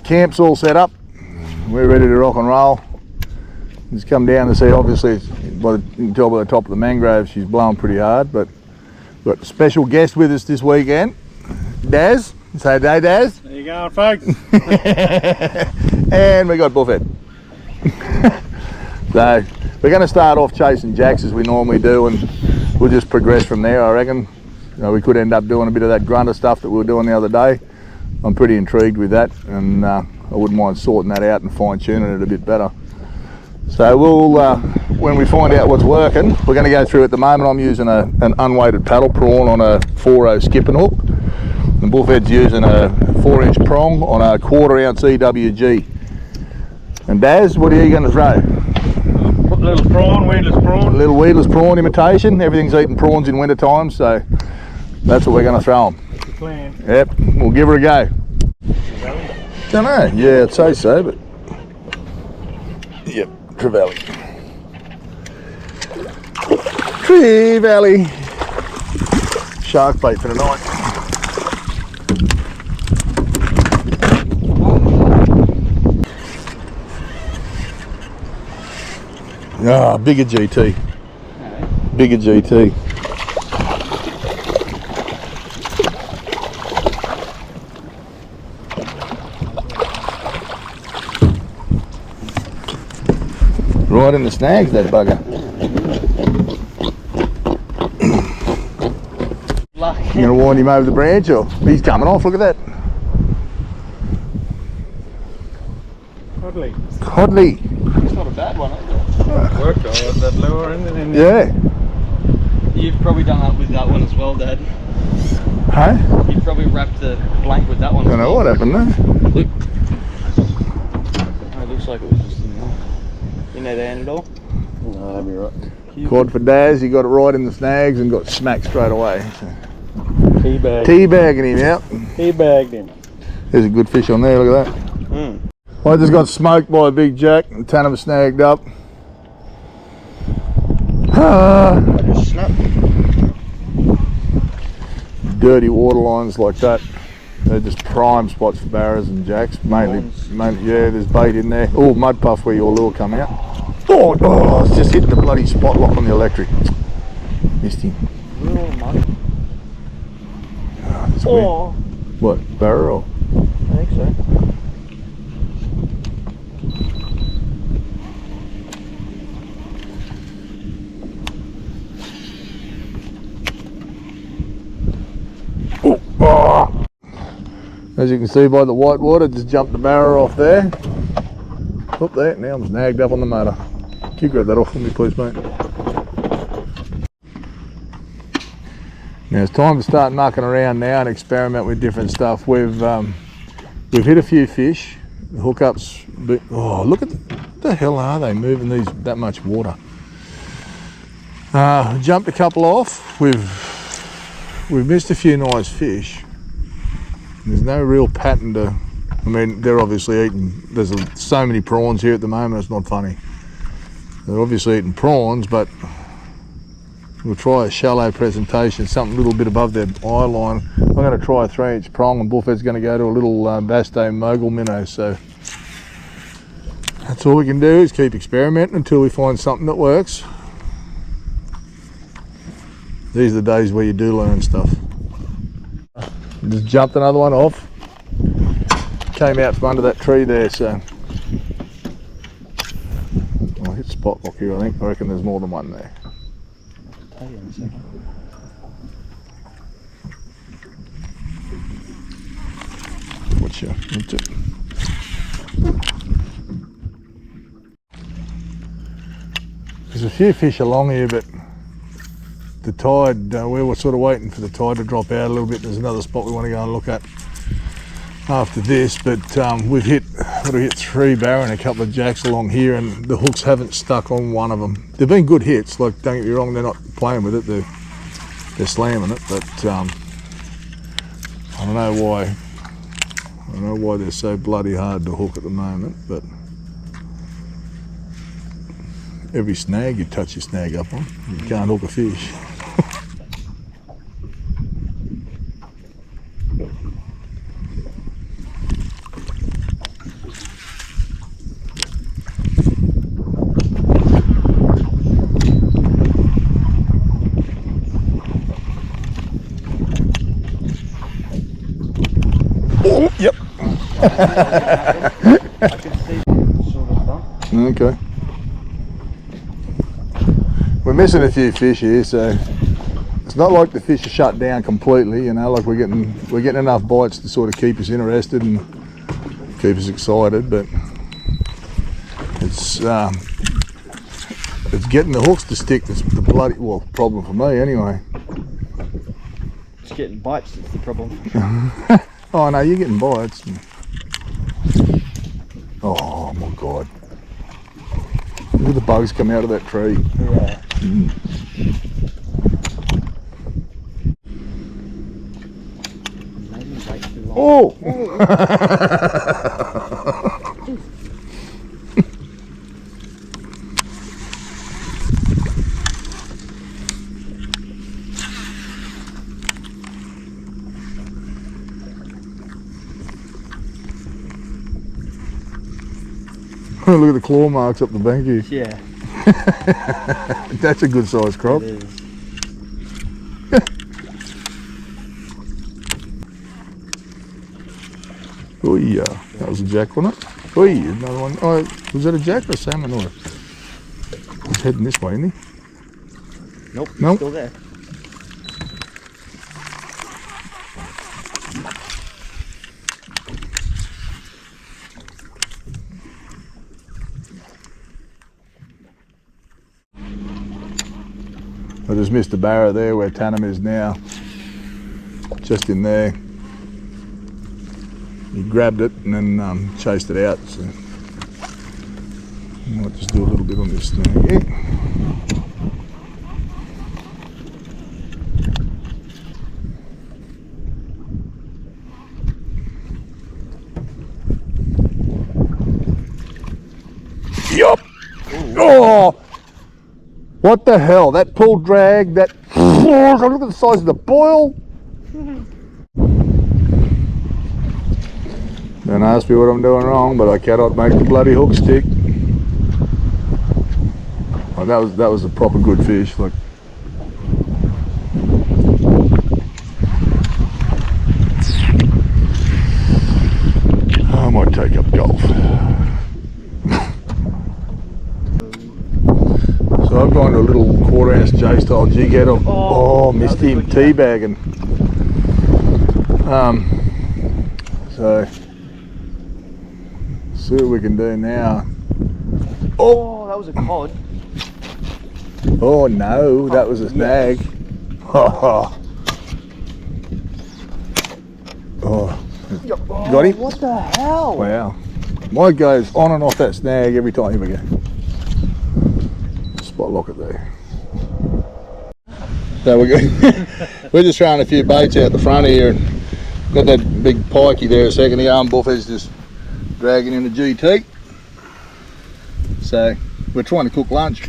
camp's all set up. We're ready to rock and roll. Just come down to see, obviously, you can tell by the top of the mangrove she's blowing pretty hard, but we've got a special guest with us this weekend, Daz. Say hey, Daz. There you go, folks. And we got Bullfed. So we're going to start off chasing jacks as we normally do, and we'll just progress from there, I reckon. You know, we could end up doing a bit of that grunter stuff that we were doing the other day. I'm pretty intrigued with that, and I wouldn't mind sorting that out and fine-tuning it a bit better. So we'll, when we find out what's working, we're going to go through. At the moment I'm using an unweighted paddle prawn on a 4.0 skipping hook. And Bullfed's using a 4-inch prong on a 1/4 ounce EWG. And Daz, what are you going to throw? Put a little prawn, weedless prawn. A little weedless prawn imitation. Everything's eating prawns in winter time, so that's what we're going to throw them. Good plan. Yep, we'll give her a go. Don't know, yeah, I'd say so, but yep, Trevally. Trevally. Shark bait for tonight. Ah, bigger GT. Bigger GT. Right in the snags, that bugger. You gonna wind him over the branch, or he's coming off? Look at that. Codley. Codley. It's not a bad one, is it? Worked on that lure, isn't it? Yeah. You've probably done that with that one as well, Dad. Hey? You've probably wrapped the blank with that one. Don't know what happened there. Look. Oh, it looks like it was just in that end at all. No, that'd be right. Caught for Daz, he got it right in the snags and got smacked straight away. So. Teabagging him out. Teabagged him. There's a good fish on there, look at that. I just got smoked by a big jack and 10 of them snagged up. Dirty water lines like that, they're just prime spots for barras and jacks. Mainly, yeah, there's bait in there. Oh, mud puff where your lure come out. Oh, it's just hitting the bloody spot lock on the electric. Missed him. Oh, what, barra? I think so. Oh. As you can see by the white water, just jumped the barra off there. Up there, now I'm snagged up on the motor. Can you grab that off for me, please, mate? Now it's time to start mucking around now and experiment with different stuff. We've hit a few fish. The hookups, oh, look at the hell are they moving these that much water? Jumped a couple off. We've missed a few nice fish. There's no real pattern to, I mean, they're obviously eating, there's so many prawns here at the moment, it's not funny. They're obviously eating prawns, but we'll try a shallow presentation, something a little bit above their eye line. I'm going to try a 3-inch prong, and Bullfed's going to go to a little Basto mogul minnow, so that's all we can do is keep experimenting until we find something that works. These are the days where you do learn stuff. Just jumped another one off. Came out from under that tree there, so I hit spot lock here, I think. I reckon there's more than one there. Tell you in a second. What's your? There's a few fish along here, but the tide, we were sort of waiting for the tide to drop out a little bit. There's another spot we want to go and look at after this, but we've hit 3 barra and a couple of jacks along here, and the hooks haven't stuck on one of them. They've been good hits, like, don't get me wrong, they're not playing with it, they're slamming it, but I don't know why. I don't know why they're so bloody hard to hook at the moment, but every snag you touch your snag up on, you can't hook a fish. I could see sort of stuff. Okay. We're missing a few fish here, so it's not like the fish are shut down completely, you know, like we're getting enough bites to sort of keep us interested and keep us excited, but it's getting the hooks to stick that's the bloody, well, problem for me anyway. It's getting bites that's the problem. Oh no, you're getting bites. Oh my god. Look at the bugs come out of that tree. Yeah. Maybe wait too long. Oh! Look at the claw marks up the bank here. Yeah. That's a good sized crop. It is. Oh yeah, that was a jack, wasn't it? Oh yeah, another one. Oh, was that a jack or a salmon? Or he's heading this way, isn't he? Nope. Nope. Still there. I just missed the barrow there where Tannum is now. Just in there. He grabbed it and then chased it out. So I might just do a little bit on this thing here. Yup! Oh! What the hell? That pull drag, that... Look at the size of the boil! Don't ask me what I'm doing wrong, but I cannot make the bloody hook stick. Oh, that was a proper good fish. Look. I might take up golf. So I've gone to a little 1/4 ounce J-style jig head. Oh, missed him teabagging. So see what we can do now. Oh, that was a cod. Oh no, that was a snag. Oh, got him? What the hell? Wow. Mine goes on and off that snag every time. Here we go. Spot lock it there. So we're just throwing a few baits out the front here. And got that big pikey there a second ago, and Buffett's just dragging in the GT. So we're trying to cook lunch.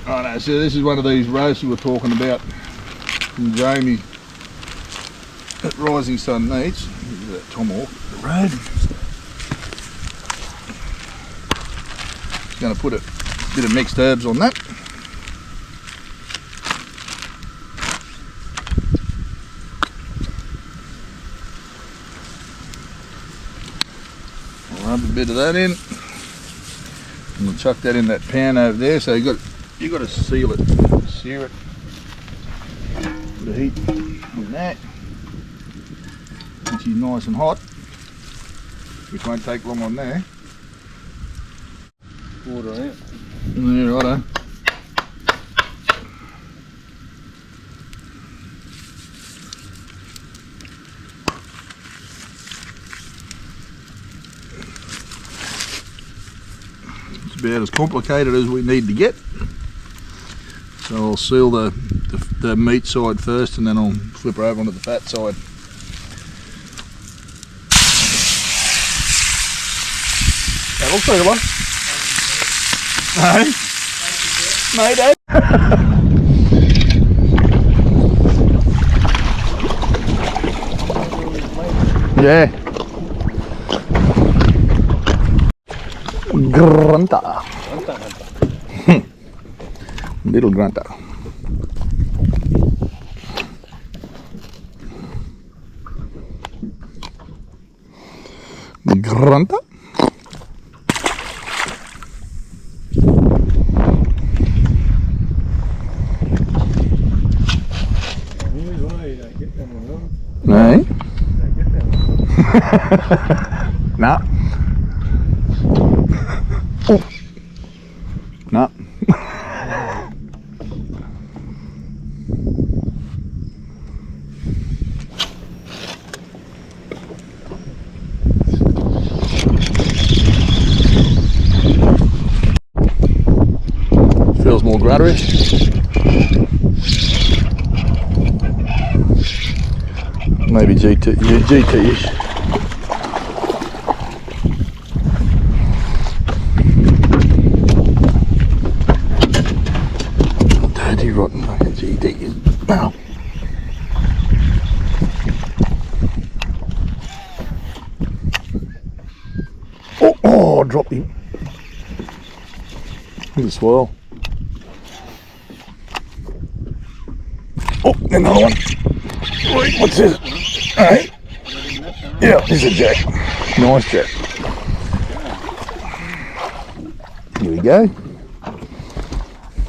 Oh no, so this is one of these roasts we were talking about from Jamie at Rising Sun Meats. Look at that tomahawk, the red. Just going to put a bit of mixed herbs on that. I'll rub a bit of that in. And we'll chuck that in that pan over there. So you got to seal it, sear it. Put the heat in that. Which is nice and hot. Which won't take long on there. Water in it. Yeah, righto. It's about as complicated as we need to get. So I'll seal the meat side first, and then I'll flip her over onto the fat side. That looks like one. Hey? Mate, eh? Yeah. Grunta. Little grunta. grunter. Here's why you don't get them on them. No. You don't get them on them. Nah. Oh. Nah. Feels more grutterish. Maybe GT, yeah, GT-ish. Dirty rotten fucking GT. Ow. Oh, dropped him. Here's a swirl. Oh, another one. Wait, what's this? Alright. Yeah, this is a jack. Nice jack. Here we go.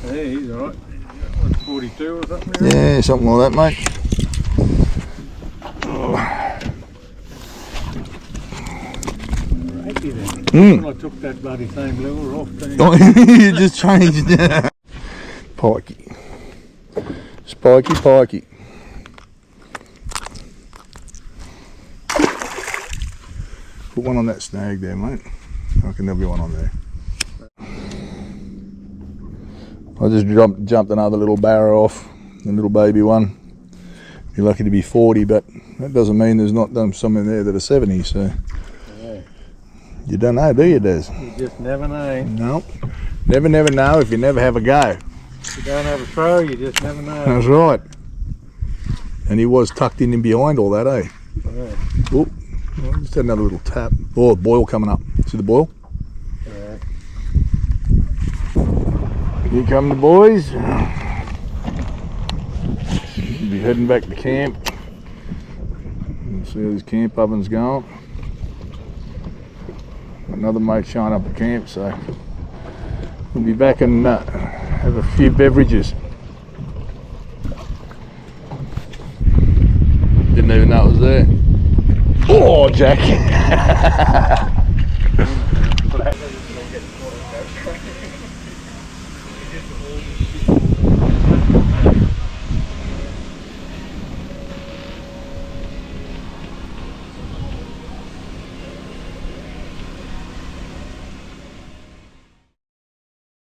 Hey, he's alright. What's 42 or something? Yeah, something like that, mate. Righty then. Mm. I took that bloody same lure off. You just changed. Pikey. Spiky, pikey. Put one on that snag there, mate. I reckon there'll be one on there. I just jumped another little barrow off, a little baby one. You're lucky to be 40, but that doesn't mean there's not some in there that are 70, so. Yeah. You don't know, do you, Des? You just never know. No. Never know if you never have a go. If you don't have a throw, you just never know. That's right. And he was tucked in behind all that, eh? Yeah. Oh, just had another little tap. Oh, boil coming up. See the boil? Yeah. Here come the boys. We'll be heading back to camp. See how this camp oven's going. Another mate showing up at camp, so we'll be back and have a few beverages. Didn't even know it was there. Oh, Jack!